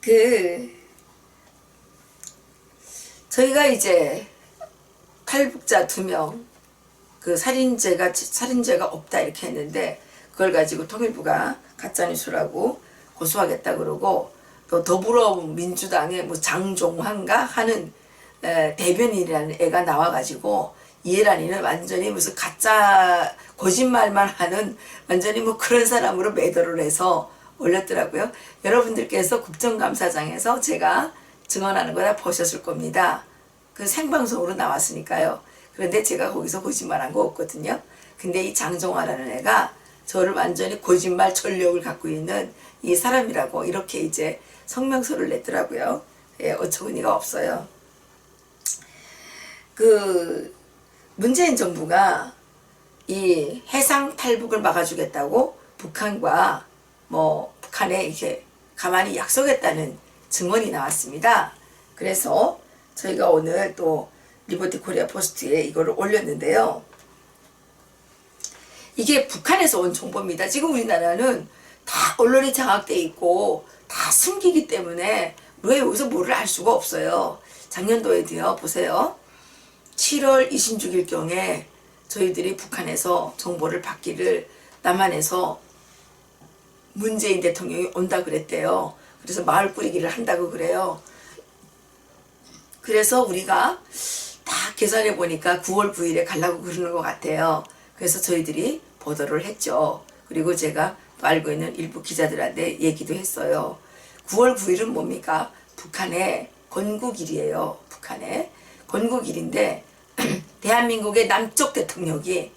그 저희가 이제 탈북자 2명 그 살인죄가 없다 이렇게 했는데, 그걸 가지고 통일부가 가짜뉴스라고 고소하겠다 그러고, 또 더불어민주당의 뭐 장종환가 하는 대변인이라는 애가 나와가지고 이해란이는 완전히 무슨 가짜 거짓말만 하는 완전히 뭐 그런 사람으로 매도를 해서 올렸더라고요. 여러분들께서 국정감사장에서 제가 증언하는 거 다 보셨을 겁니다. 그 생방송으로 나왔으니까요. 그런데 제가 거기서 거짓말한 거 없거든요. 근데 이 장종환이라는 애가 저를 완전히 거짓말 전력을 갖고 있는 이 사람이라고 이렇게 이제 성명서를 냈더라고요. 예, 어처구니가 없어요. 그 문재인 정부가 이 해상 탈북을 막아주겠다고 북한과 북한에 이렇게 가만히 약속했다는 증언이 나왔습니다. 그래서 저희가 오늘 또 리버티 코리아 포스트에 이거를 올렸는데요. 이게 북한에서 온 정보입니다. 지금 우리나라는 다 언론이 장악돼 있고 다 숨기기 때문에 왜 여기서 뭐를 알 수가 없어요. 작년도에도요. 보세요. 7월 26일경에 저희들이 북한에서 정보를 받기를 남한에서 문재인 대통령이 온다 그랬대요. 그래서 마을 꾸리기를 한다고 그래요. 그래서 우리가 다 계산해 보니까 9월 9일에 가려고 그러는 것 같아요. 그래서 저희들이 보도를 했죠. 그리고 제가 또 알고 있는 일부 기자들한테 얘기도 했어요. 9월 9일은 뭡니까? 북한의 건국일이에요. 북한의 건국일인데 대한민국의 남쪽 대통령이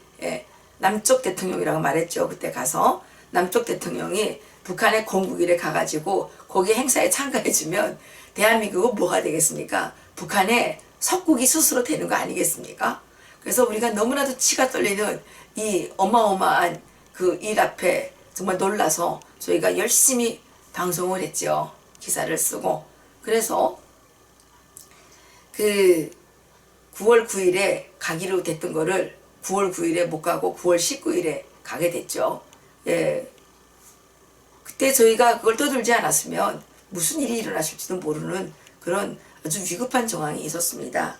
남쪽 대통령이라고 말했죠. 그때 가서 남쪽 대통령이 북한의 건국일에 가가지고 거기 행사에 참가해주면 대한민국은 뭐가 되겠습니까? 북한의 석국이 스스로 되는 거 아니겠습니까? 그래서 우리가 너무나도 치가 떨리는 이 어마어마한 그 일 앞에 정말 놀라서 저희가 열심히 방송을 했죠. 기사를 쓰고. 그래서 그 9월 9일에 가기로 됐던 거를 9월 9일에 못 가고 9월 19일에 가게 됐죠. 예. 그때 저희가 그걸 떠들지 않았으면 무슨 일이 일어났을지도 모르는 그런 아주 위급한 정황이 있었습니다.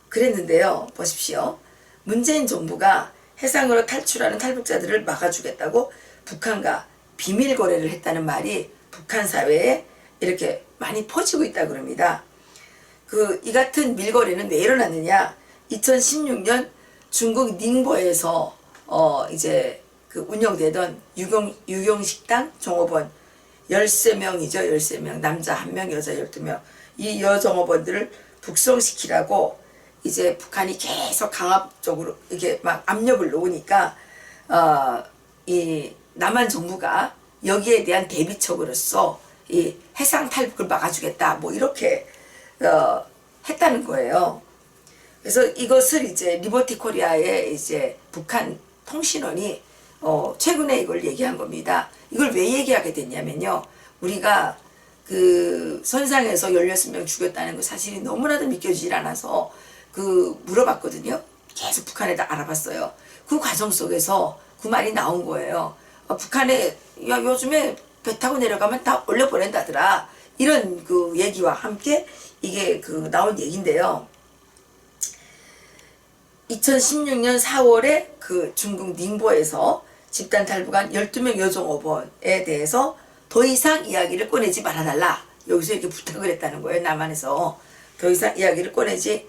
그랬는데요. 보십시오. 문재인 정부가 해상으로 탈출하는 탈북자들을 막아주겠다고 북한과 비밀 거래를 했다는 말이 북한 사회에 이렇게 많이 퍼지고 있다고 그럽니다. 이 같은 밀거래는 왜 일어났느냐? 2016년 중국 닝보에서 이제 그 운영되던 유경식당 종업원 13명이죠. 13명. 남자 1명, 여자 12명. 이 여종업원들을 북송시키라고 이제 북한이 계속 강압적으로 이렇게 막 압력을 놓으니까 이 남한 정부가 여기에 대한 대비책으로서 이 해상 탈북을 막아주겠다 뭐 이렇게 했다는 거예요. 그래서 이것을 이제 리버티 코리아의 이제 북한 통신원이 최근에 이걸 얘기한 겁니다. 이걸 왜 얘기하게 됐냐면요. 우리가 그 선상에서 16명 죽였다는 그 사실이 너무나도 믿겨지질 않아서 물어봤거든요. 계속 북한에다 알아봤어요. 그 과정 속에서 그 말이 나온 거예요. 북한에 야 요즘에 배 타고 내려가면 다 올려보낸다더라. 이런 그 얘기와 함께 이게 나온 얘기인데요. 2016년 4월에 그 중국 닝보에서 집단 탈북한 12명 여종업원에 대해서 더 이상 이야기를 꺼내지 말아달라. 여기서 이렇게 부탁을 했다는 거예요. 남한에서 더 이상 이야기를 꺼내지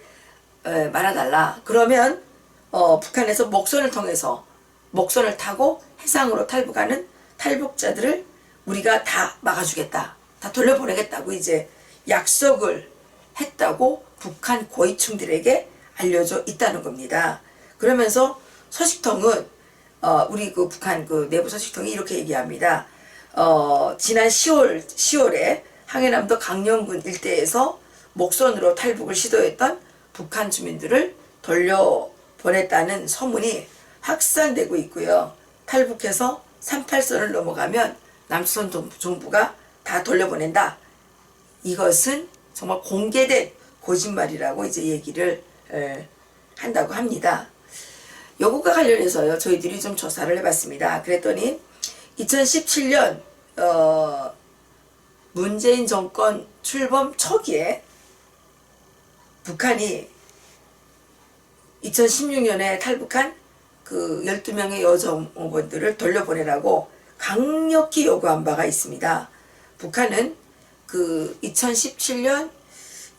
말아달라. 그러면 북한에서 목선을 통해서 목선을 타고 해상으로 탈북하는 탈북자들을 우리가 다 막아주겠다. 다 돌려보내겠다고 이제 약속을 했다고 북한 고위층들에게 알려져 있다는 겁니다. 그러면서 소식통은 우리 그 북한 그 내부 소식통이 이렇게 얘기합니다. 지난 10월에 항해남도 강령군 일대에서 목선으로 탈북을 시도했던 북한 주민들을 돌려보냈다는 소문이 확산되고 있고요. 탈북해서 38선을 넘어가면 남조선 정부가 다 돌려보낸다. 이것은 정말 공개된 거짓말이라고 이제 얘기를 한다고 합니다. 요것과 관련해서요. 저희들이 좀 조사를 해봤습니다. 그랬더니 2017년 문재인 정권 출범 초기에 북한이 2016년에 탈북한 그 12명의 여정원들을 돌려보내라고 강력히 요구한 바가 있습니다. 북한은 그 2017년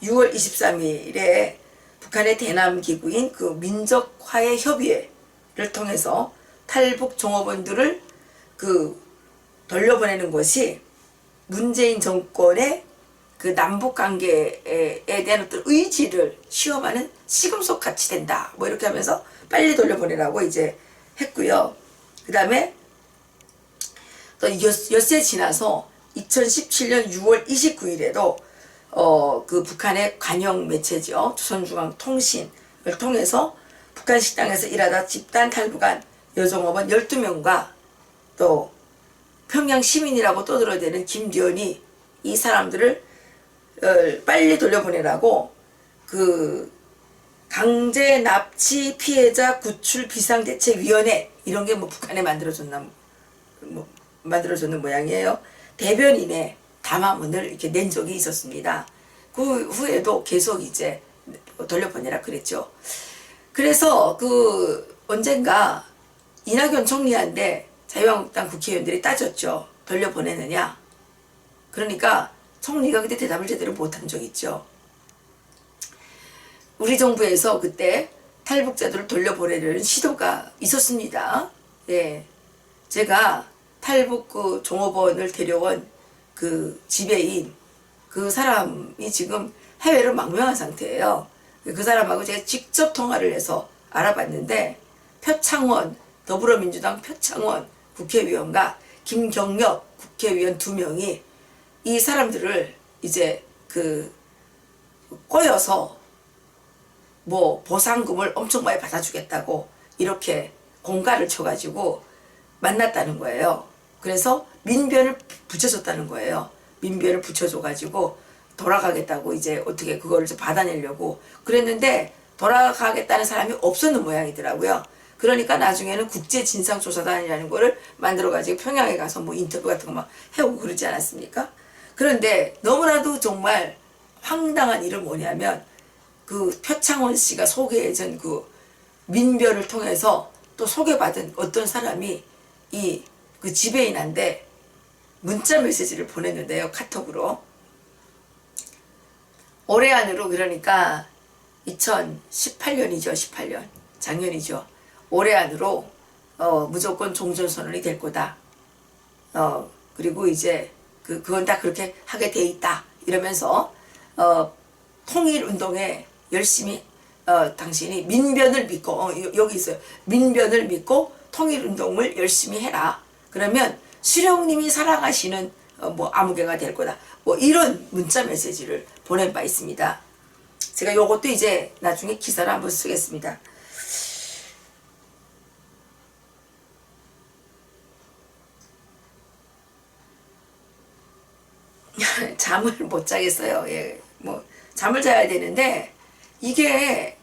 6월 23일에 북한의 대남 기구인 그 민족화해 협의회를 통해서 탈북 종업원들을 그 돌려보내는 것이 문재인 정권의 그 남북 관계에 대한 어떤 의지를 시험하는 시금석 같이 된다. 뭐 이렇게 하면서 빨리 돌려보내라고 이제 했고요. 그 다음에 또 엿새 지나서 2017년 6월 29일에도 그 북한의 관영 매체죠. 조선중앙통신을 통해서 북한 식당에서 일하다 집단 탈북한 여종업원 12명과 또 평양 시민이라고 떠들어대는 김련이 이 사람들을 빨리 돌려보내라고 그 강제 납치 피해자 구출 비상대책위원회 이런 게 뭐 북한에 만들어졌는 모양이에요. 대변인의 담화문을 이렇게 낸 적이 있었습니다. 그 후에도 계속 이제 돌려보내라 그랬죠. 그래서 그 언젠가 이낙연 총리한테 자유한국당 국회의원들이 따졌죠. 돌려보내느냐. 그러니까 총리가 그때 대답을 제대로 못한 적 있죠. 우리 정부에서 그때 탈북자들을 돌려보내려는 시도가 있었습니다. 예. 제가 탈북 그 종업원을 데려온 그 지배인 그 사람이 지금 해외로 망명한 상태예요. 그 사람하고 제가 직접 통화를 해서 알아봤는데 표창원 더불어민주당 표창원 국회의원과 김경엽 국회의원 2명이 이 사람들을 이제 그 꼬여서 뭐 보상금을 엄청 많이 받아주겠다고 이렇게 공갈을 쳐가지고 만났다는 거예요. 그래서 민변을 붙여줬다는 거예요. 민변을 붙여줘가지고 돌아가겠다고 이제 어떻게 그거를 좀 받아내려고 그랬는데 돌아가겠다는 사람이 없었는 모양이더라고요. 그러니까 나중에는 국제진상조사단이라는 거를 만들어가지고 평양에 가서 뭐 인터뷰 같은 거 막 해오고 그러지 않았습니까? 그런데 너무나도 정말 황당한 일은 뭐냐면 그 표창원 씨가 소개해준 그 민별을 통해서 또 소개받은 어떤 사람이 이 그 지배인한테 문자 메시지를 보냈는데요. 카톡으로. 올해 안으로 그러니까 2018년이죠. 18년. 작년이죠. 올해 안으로 무조건 종전선언이 될 거다. 그리고 이제 그건 다 그렇게 하게 돼 있다. 이러면서 통일운동에 열심히 당신이 민변을 믿고 여기 있어요. 민변을 믿고 통일운동을 열심히 해라. 그러면 수령님이 살아가시는 뭐 아무개가 될 거다. 뭐 이런 문자 메시지를 보낸 바 있습니다. 제가 요것도 이제 나중에 기사를 한번 쓰겠습니다. 잠을 못 자겠어요. 예, 뭐 잠을 자야 되는데 이게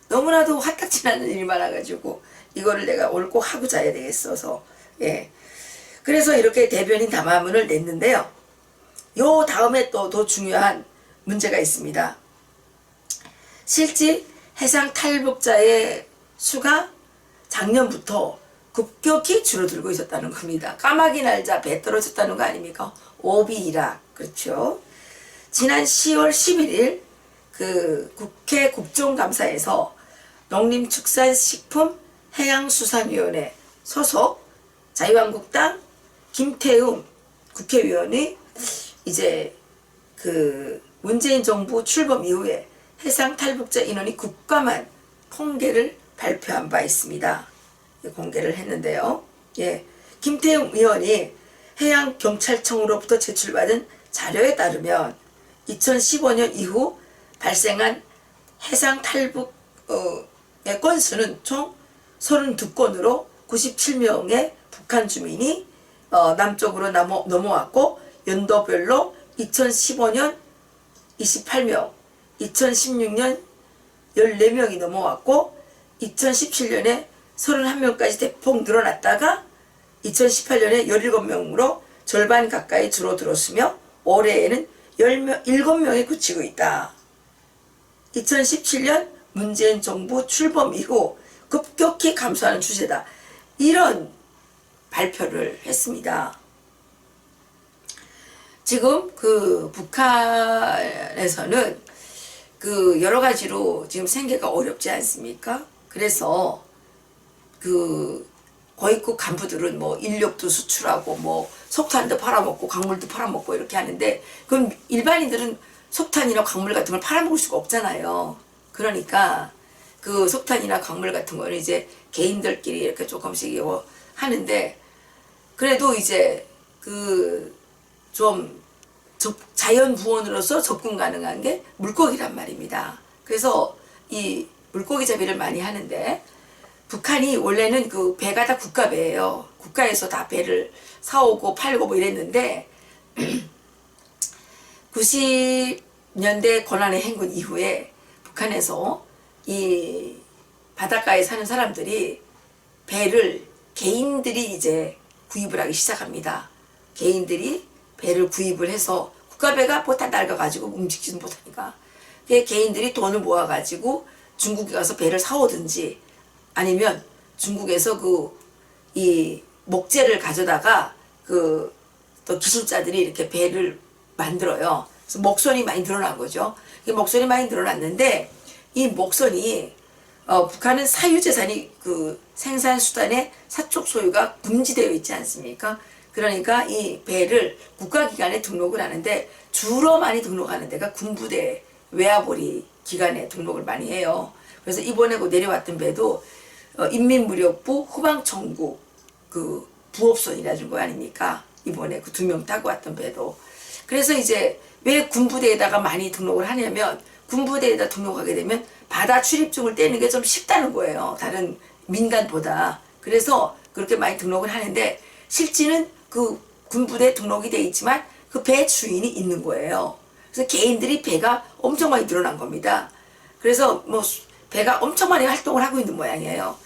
너무나도 화딱지 나는 일이 많아가지고 이거를 내가 오늘 꼭 하고 자야 되겠어서 예. 그래서 이렇게 대변인 담화문을 냈는데요. 요 다음에 또 더 중요한 문제가 있습니다. 실제 해상 탈북자의 수가 작년부터 급격히 줄어들고 있었다는 겁니다. 까마귀 날자 배 떨어졌다는 거 아닙니까? 오비이라 그렇죠. 지난 10월 11일 그 국회 국정감사에서 농림축산식품해양수산위원회 소속 자유한국당 김태웅 국회의원이 이제 그 문재인 정부 출범 이후에 해상 탈북자 인원이 급감한 통계를 발표한 바 있습니다. 공개를 했는데요. 예, 김태웅 의원이 해양경찰청으로부터 제출받은 자료에 따르면 2015년 이후 발생한 해상 탈북 건수는 총 32건으로 97명의 북한 주민이 남쪽으로 넘어왔고 연도별로 2015년 28명, 2016년 14명이 넘어왔고 2017년에 31명까지 대폭 늘어났다가 2018년에 17명으로 절반 가까이 줄어들었으며 올해에는 7명에 그치고 있다. 2017년 문재인 정부 출범 이후 급격히 감소하는 추세다. 이런 발표를 했습니다. 지금 그 북한에서는 그 여러 가지로 지금 생계가 어렵지 않습니까? 그래서 그 고위급 간부들은 뭐 인력도 수출하고 뭐 석탄도 팔아먹고 광물도 팔아먹고 이렇게 하는데, 그럼 일반인들은 석탄이나 광물 같은 걸 팔아먹을 수가 없잖아요. 그러니까 그 석탄이나 광물 같은 거는 이제 개인들끼리 이렇게 조금씩 하는데, 그래도 이제 그 좀 자연부원으로서 접근 가능한 게 물고기란 말입니다. 그래서 이 물고기 잡이를 많이 하는데, 북한이 원래는 그 배가 다 국가배예요. 국가에서 다 배를 사오고 팔고 뭐 이랬는데 90년대 고난의 행군 이후에 북한에서 이 바닷가에 사는 사람들이 배를 개인들이 이제 구입을 하기 시작합니다. 개인들이 배를 구입을 해서, 국가배가 보다 낡아가지고 움직이지 못하니까 개인들이 돈을 모아가지고 중국에 가서 배를 사오든지, 아니면 중국에서 이 목재를 가져다가 또 기술자들이 이렇게 배를 만들어요. 그래서 목선이 많이 늘어난 거죠. 이 목선이 많이 늘어났는데, 이 목선이 북한은 사유재산이 그 생산수단의 사적 소유가 금지되어 있지 않습니까? 그러니까 이 배를 국가기관에 등록을 하는데, 주로 많이 등록하는 데가 군부대 외화보리 기관에 등록을 많이 해요. 그래서 이번에 내려왔던 배도 인민무력부 후방청구 그 부업선이라는 거 아닙니까? 이번에 그 2명 타고 왔던 배도. 그래서 이제 왜 군부대에다가 많이 등록을 하냐면, 군부대에다 등록하게 되면 바다 출입증을 떼는 게 좀 쉽다는 거예요. 다른 민간보다. 그래서 그렇게 많이 등록을 하는데, 실제는 그 군부대에 등록이 돼 있지만 그 배 주인이 있는 거예요. 그래서 개인들이 배가 엄청 많이 늘어난 겁니다. 그래서 뭐 배가 엄청 많이 활동을 하고 있는 모양이에요.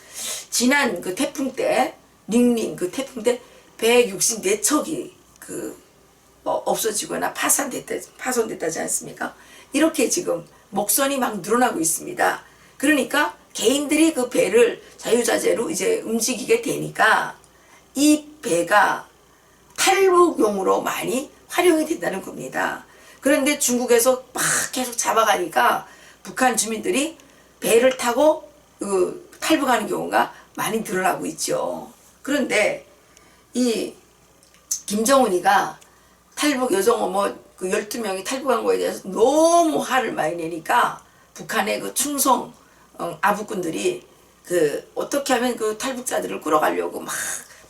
지난 그 태풍 때, 닝닝 그 태풍 때 164척이 없어지거나 파손됐다지 않습니까? 이렇게 지금 목선이 막 늘어나고 있습니다. 그러니까 개인들이 그 배를 자유자재로 이제 움직이게 되니까 이 배가 탈북용으로 많이 활용이 된다는 겁니다. 그런데 중국에서 막 계속 잡아가니까 북한 주민들이 배를 타고 탈북하는 경우가 많이 늘어나고 있죠. 그런데 이 김정은이가 탈북 여정어 그 12명이 탈북한 거에 대해서 너무 화를 많이 내니까 북한의 그 충성 아부꾼들이 어떻게 하면 그 탈북자들을 끌어가려고 막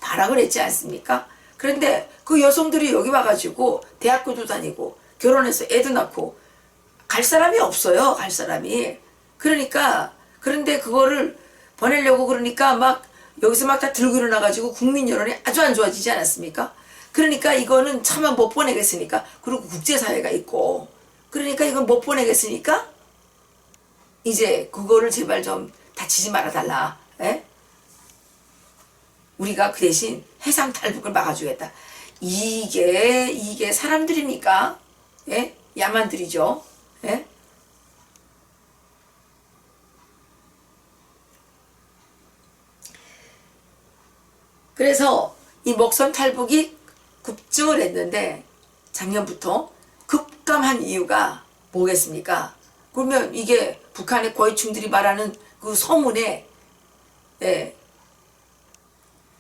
발악을 했지 않습니까? 그런데 그 여성들이 여기 와가지고 대학교도 다니고 결혼해서 애도 낳고 갈 사람이 없어요. 갈 사람이. 그런데 그거를 보내려고 그러니까 막 여기서 막 다 들고 일어나가지고 국민 여론이 아주 안 좋아지지 않았습니까? 그러니까 이거는 차마 못 보내겠으니까, 그리고 국제사회가 있고, 그러니까 이건 못 보내겠으니까 이제 그거를 제발 좀 다치지 말아달라. 에? 우리가 그 대신 해상 탈북을 막아주겠다. 이게 사람들입니까? 예? 야만들이죠. 예? 그래서 이 목선 탈북이 급증을 했는데, 작년부터 급감한 이유가 뭐겠습니까? 그러면 이게 북한의 고위층들이 말하는 그 소문에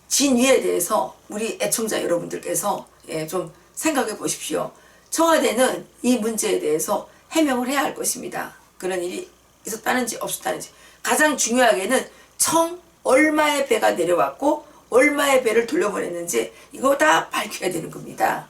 진위에 대해서 우리 애청자 여러분들께서 좀 생각해 보십시오. 청와대는 이 문제에 대해서 해명을 해야 할 것입니다. 그런 일이 있었다는지 없었다는지. 가장 중요하게는 얼마의 배가 내려왔고 얼마의 배를 돌려보냈는지 이거 다 밝혀야 되는 겁니다.